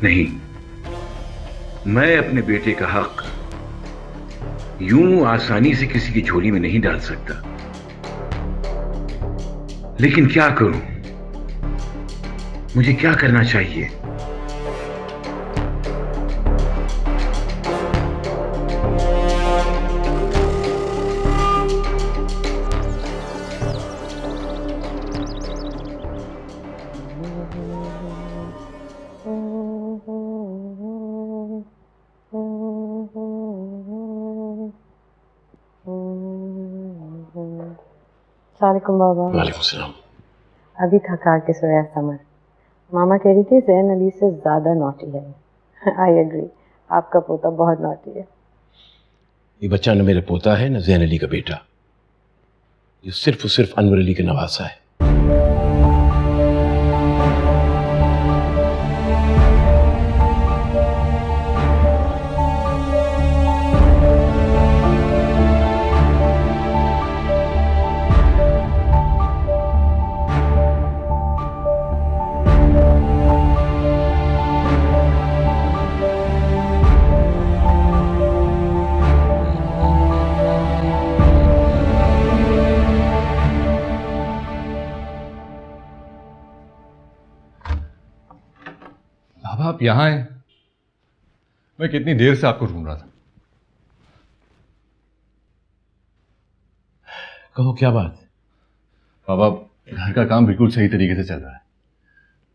नहीं, मैं अपने बेटे का हक यूं आसानी से किसी की झोली में नहीं डाल सकता। लेकिन क्या करूं? मुझे क्या करना चाहिए? सलाम बाबा। वालेकुम सलाम। अभी थका के सोया समर। मामा कह रही थी ज़ैन अली से ज़्यादा नॉटी है। आई एग्री, आपका पोता बहुत नॉटी है। ये बच्चा न मेरा पोता है न ज़ैन अली का बेटा, ये सिर्फ और सिर्फ अनवर अली का नवासा है। बाबा आप यहाँ हैं? मैं कितनी देर से आपको ढूंढ रहा था। कहो क्या बात? बाबा घर का काम बिल्कुल सही तरीके से चल रहा है,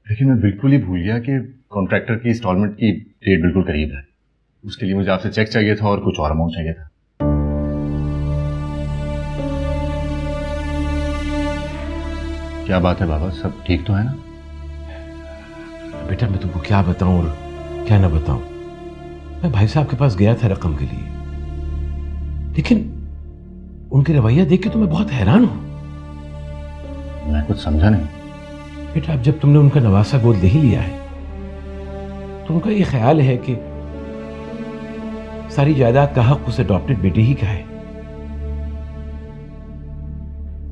लेकिन मैं बिल्कुल ही भूल गया कि कॉन्ट्रैक्टर की इंस्टॉलमेंट की डेट बिल्कुल करीब है। उसके लिए मुझे आपसे चेक चाहिए था और कुछ और अमाउंट चाहिए था। क्या बात है बाबा, सब ठीक तो है ना? बेटा मैं तुमको क्या बताऊं और क्या ना बताऊं। मैं भाई साहब के पास गया था रकम के लिए, लेकिन उनके रवैया देख के तो मैं बहुत हैरान हूं। मैं कुछ समझा नहीं। बेटा अब जब तुमने उनका नवासा गोद ले ही लिया है तो उनका ये ख्याल है कि सारी जायदाद का हक उस अडॉप्टेड बेटे ही का है,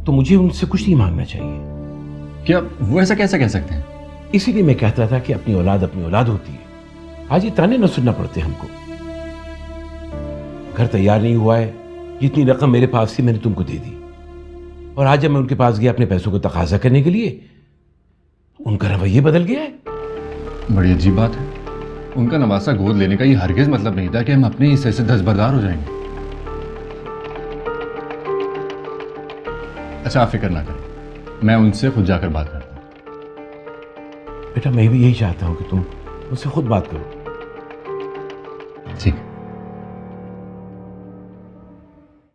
तो मुझे उनसे कुछ नहीं मांगना चाहिए। क्या वो ऐसा कैसे कह सकते हैं? इसीलिए मैं कहता था कि अपनी औलाद होती है। आज ये ताने न सुनना पड़ते हमको। घर तैयार नहीं हुआ है, जितनी रकम मेरे पास थी मैंने तुमको दे दी, और आज जब मैं उनके पास गया अपने पैसों को तकाजा करने के लिए, उनका रवैया बदल गया है। बड़ी अजीब बात है। उनका नवासा गोद लेने का ये हरगिज मतलब नहीं था कि हम अपने हिस्से से दस्तबरदार हो जाएंगे। अच्छा आप फिक्र ना करें, मैं उनसे खुद जाकर बात करता हूँ। बेटा मैं भी यही चाहता हूं कि तुम मुझसे खुद बात करो। ठीक है।